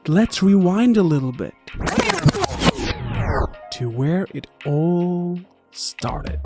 let's rewind a little bit to where it all started.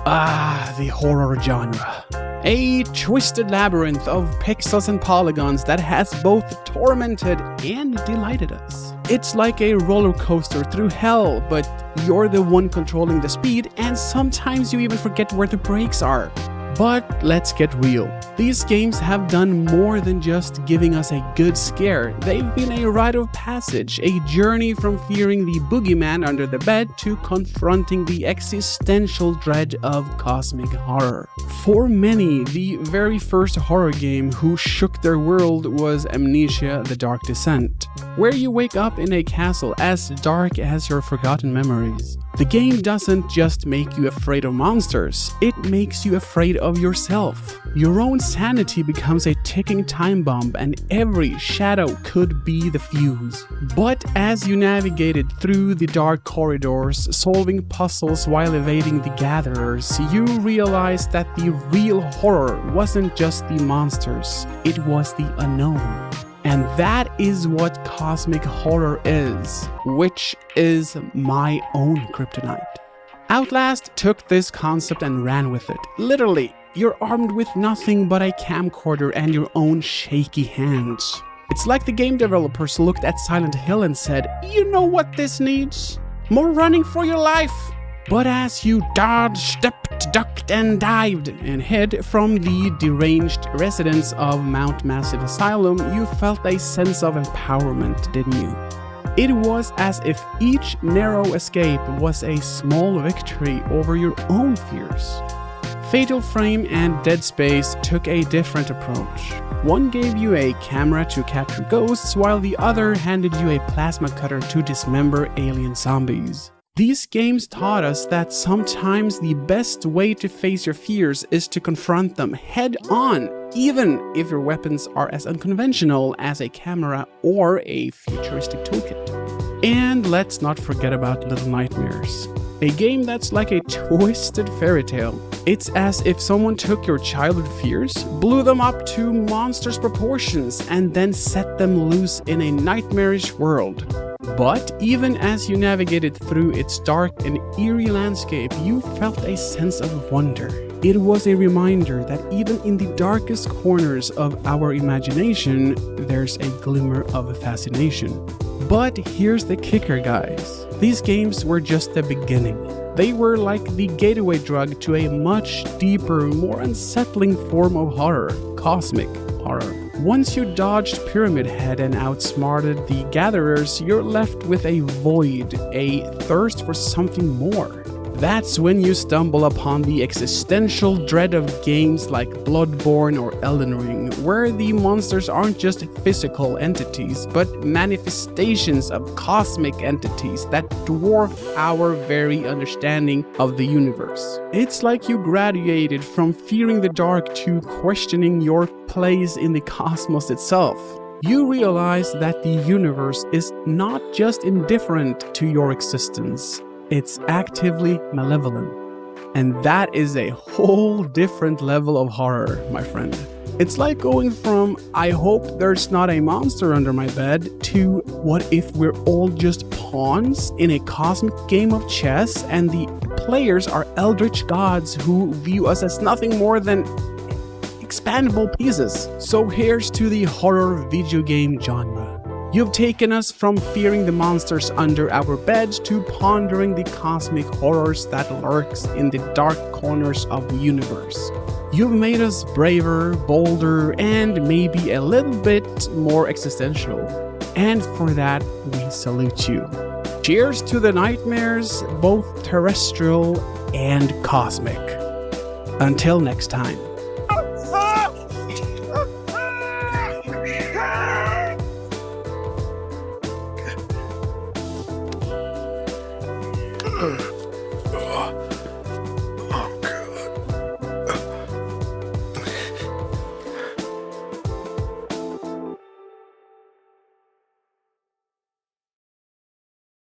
The horror genre. A twisted labyrinth of pixels and polygons that has both tormented and delighted us. It's like a roller coaster through hell, but you're the one controlling the speed, and sometimes you even forget where the brakes are. But let's get real. These games have done more than just giving us a good scare. They've been a rite of passage, a journey from fearing the boogeyman under the bed to confronting the existential dread of cosmic horror. For many, the very first horror game who shook their world was Amnesia: The Dark Descent, where you wake up in a castle as dark as your forgotten memories. The game doesn't just make you afraid of monsters, it makes you afraid of yourself. Your own sanity becomes a ticking time bomb, and every shadow could be the fuse. But as you navigated through the dark corridors, solving puzzles while evading the gatherers, you realized that the real horror wasn't just the monsters, it was the unknown. And that is what cosmic horror is, which is my own kryptonite. Outlast took this concept and ran with it. Literally, you're armed with nothing but a camcorder and your own shaky hands. It's like the game developers looked at Silent Hill and said, "You know what this needs? More running for your life." But as you dodged, stepped, ducked, and dived and hid from the deranged residents of Mount Massive Asylum, you felt a sense of empowerment, didn't you? It was as if each narrow escape was a small victory over your own fears. Fatal Frame and Dead Space took a different approach. One gave you a camera to capture ghosts, while the other handed you a plasma cutter to dismember alien zombies. These games taught us that sometimes the best way to face your fears is to confront them head on, even if your weapons are as unconventional as a camera or a futuristic toolkit. And let's not forget about Little Nightmares, a game that's like a twisted fairy tale. It's as if someone took your childhood fears, blew them up to monstrous proportions, and then set them loose in a nightmarish world. But even as you navigated through its dark and eerie landscape, you felt a sense of wonder. It was a reminder that even in the darkest corners of our imagination, there's a glimmer of fascination. But here's the kicker, guys. These games were just the beginning. They were like the gateway drug to a much deeper, more unsettling form of horror, cosmic horror. Once you dodged Pyramid Head and outsmarted the Gatherers, you're left with a void, a thirst for something more. That's when you stumble upon the existential dread of games like Bloodborne or Elden Ring, where the monsters aren't just physical entities, but manifestations of cosmic entities that dwarf our very understanding of the universe. It's like you graduated from fearing the dark to questioning your place in the cosmos itself. You realize that the universe is not just indifferent to your existence. It's actively malevolent. And that is a whole different level of horror, my friend. It's like going from, "I hope there's not a monster under my bed," to, "What if we're all just pawns in a cosmic game of chess and the players are eldritch gods who view us as nothing more than expandable pieces?" So here's to the horror video game genre. You've taken us from fearing the monsters under our beds to pondering the cosmic horrors that lurks in the dark corners of the universe. You've made us braver, bolder, and maybe a little bit more existential. And for that, we salute you. Cheers to the nightmares, both terrestrial and cosmic. Until next time.